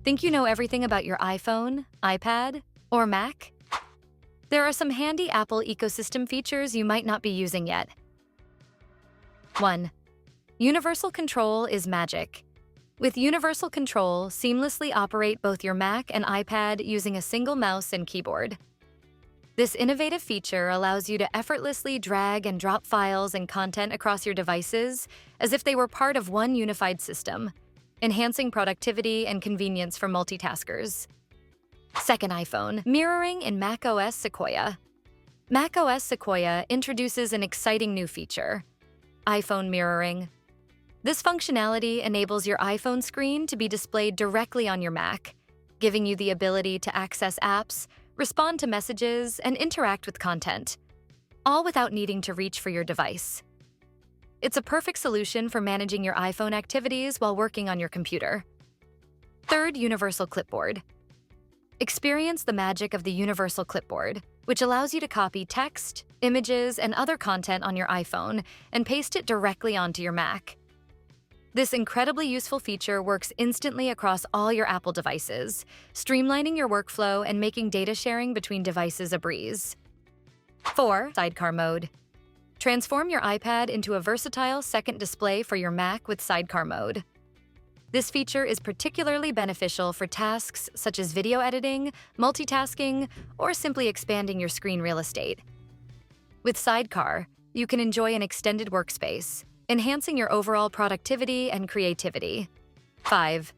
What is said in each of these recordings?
Think you know everything about your iPhone, iPad, or Mac? There are some handy Apple ecosystem features you might not be using yet. 1. Universal Control is magic. With Universal Control, seamlessly operate both your Mac and iPad using a single mouse and keyboard. This innovative feature allows you to effortlessly drag and drop files and content across your devices as if they were part of one unified system, enhancing productivity and convenience for multitaskers. 2nd iPhone, mirroring in macOS Sequoia. macOS Sequoia introduces an exciting new feature, iPhone mirroring. This functionality enables your iPhone screen to be displayed directly on your Mac, giving you the ability to access apps, respond to messages, and interact with content, all without needing to reach for your device. It's a perfect solution for managing your iPhone activities while working on your computer. 3rd, Universal Clipboard. Experience the magic of the Universal Clipboard, which allows you to copy text, images, and other content on your iPhone and paste it directly onto your Mac. This incredibly useful feature works instantly across all your Apple devices, streamlining your workflow and making data sharing between devices a breeze. 4. Sidecar Mode. Transform your iPad into a versatile second display for your Mac with Sidecar Mode. This feature is particularly beneficial for tasks such as video editing, multitasking, or simply expanding your screen real estate. With Sidecar, you can enjoy an extended workspace, enhancing your overall productivity and creativity. 5.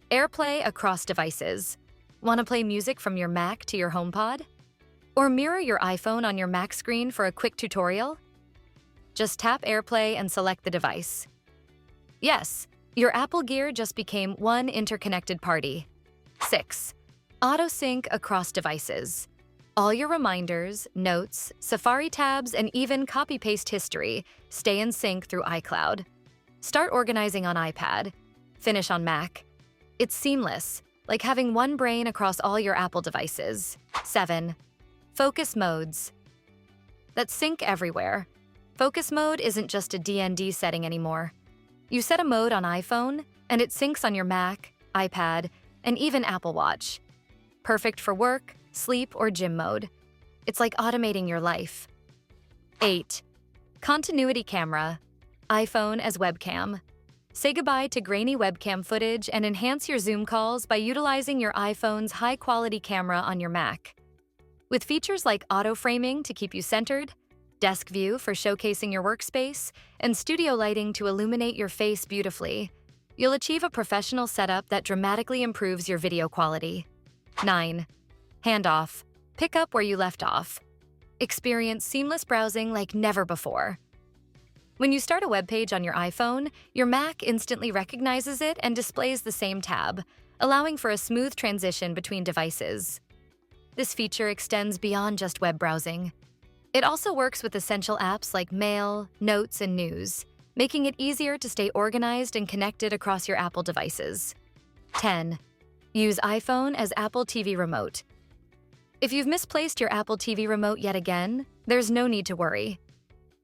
AirPlay across devices. Want to play music from your Mac to your HomePod? Or mirror your iPhone on your Mac screen for a quick tutorial? Just tap AirPlay and select the device. Yes, your Apple Gear just became one interconnected party. 6. Auto sync across devices. All your reminders, notes, Safari tabs, and even copy-paste history stay in sync through iCloud. Start organizing on iPad. Finish on Mac. It's seamless, like having one brain across all your Apple devices. 7. Focus modes that sync everywhere. Focus mode isn't just a DND setting anymore. You set a mode on iPhone, and it syncs on your Mac, iPad, and even Apple Watch. Perfect for work, sleep, or gym mode. It's like automating your life. 8. Continuity camera. iPhone as webcam. Say goodbye to grainy webcam footage and enhance your Zoom calls by utilizing your iPhone's high-quality camera on your Mac. With features like auto-framing to keep you centered, desk view for showcasing your workspace, and studio lighting to illuminate your face beautifully, you'll achieve a professional setup that dramatically improves your video quality. 9. Handoff. Pick up where you left off. Experience seamless browsing like never before. When you start a web page on your iPhone, your Mac instantly recognizes it and displays the same tab, allowing for a smooth transition between devices. This feature extends beyond just web browsing. It also works with essential apps like Mail, Notes, and News, making it easier to stay organized and connected across your Apple devices. 10. Use iPhone as Apple TV remote. If you've misplaced your Apple TV remote yet again, there's no need to worry.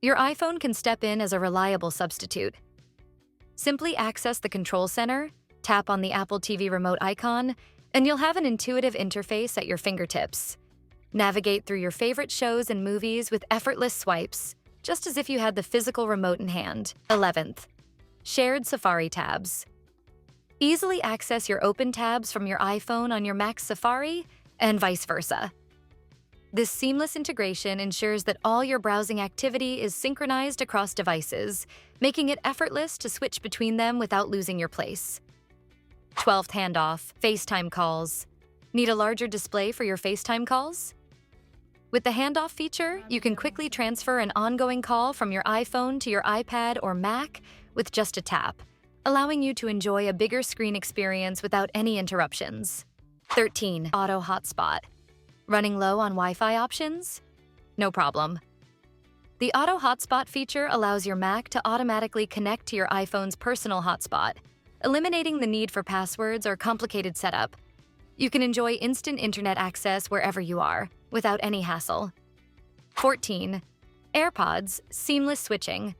Your iPhone can step in as a reliable substitute. Simply access the Control Center, tap on the Apple TV remote icon, and you'll have an intuitive interface at your fingertips. Navigate through your favorite shows and movies with effortless swipes, just as if you had the physical remote in hand. 11th. Shared Safari tabs. Easily access your open tabs from your iPhone on your Mac's Safari, and vice versa. This seamless integration ensures that all your browsing activity is synchronized across devices, making it effortless to switch between them without losing your place. 12th handoff, FaceTime calls. Need a larger display for your FaceTime calls? With the handoff feature, you can quickly transfer an ongoing call from your iPhone to your iPad or Mac with just a tap, allowing you to enjoy a bigger screen experience without any interruptions. 13. Auto Hotspot. Running low on Wi-Fi options? No problem. The Auto Hotspot feature allows your Mac to automatically connect to your iPhone's personal hotspot, eliminating the need for passwords or complicated setup. You can enjoy instant internet access wherever you are, without any hassle. 14. AirPods seamless switching.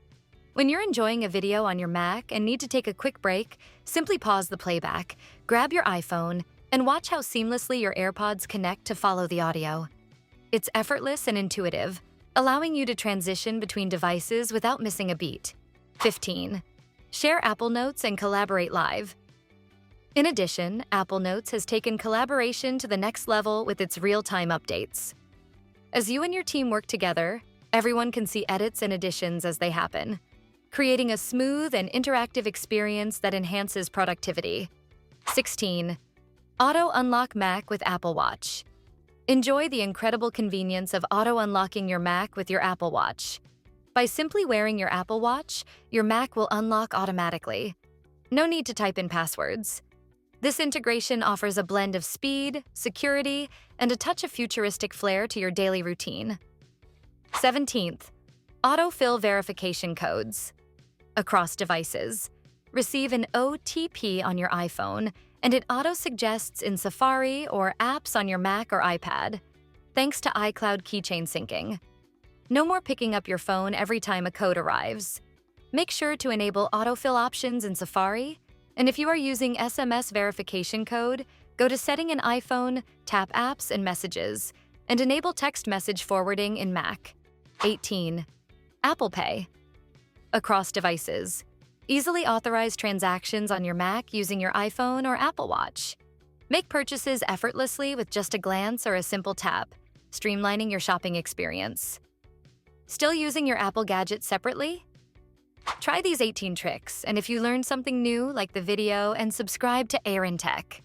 When you're enjoying a video on your Mac and need to take a quick break, simply pause the playback, Grab your iPhone and watch how seamlessly your AirPods connect to follow the audio. It's effortless and intuitive, allowing you to transition between devices without missing a beat. 15. Share Apple Notes and collaborate live. In addition, Apple Notes has taken collaboration to the next level with its real-time updates. As you and your team work together, everyone can see edits and additions as they happen, creating a smooth and interactive experience that enhances productivity. 16. Auto Unlock Mac with Apple Watch. Enjoy the incredible convenience of auto-unlocking your Mac with your Apple Watch. By simply wearing your Apple Watch, your Mac will unlock automatically. No need to type in passwords. This integration offers a blend of speed, security, and a touch of futuristic flair to your daily routine. 17th. Autofill verification codes. Across devices, receive an OTP on your iPhone, and it auto-suggests in Safari or apps on your Mac or iPad, thanks to iCloud keychain syncing. No more picking up your phone every time a code arrives. Make sure to enable autofill options in Safari, and if you are using SMS verification code, go to Setting in iPhone, tap Apps and Messages, and enable text message forwarding in Mac. 18. Apple Pay. Across devices, easily authorize transactions on your Mac using your iPhone or Apple Watch. Make purchases effortlessly with just a glance or a simple tap, streamlining your shopping experience. Still using your Apple gadgets separately? Try these 18 tricks, and if you learned something new, like the video and subscribe to Aaron Tech.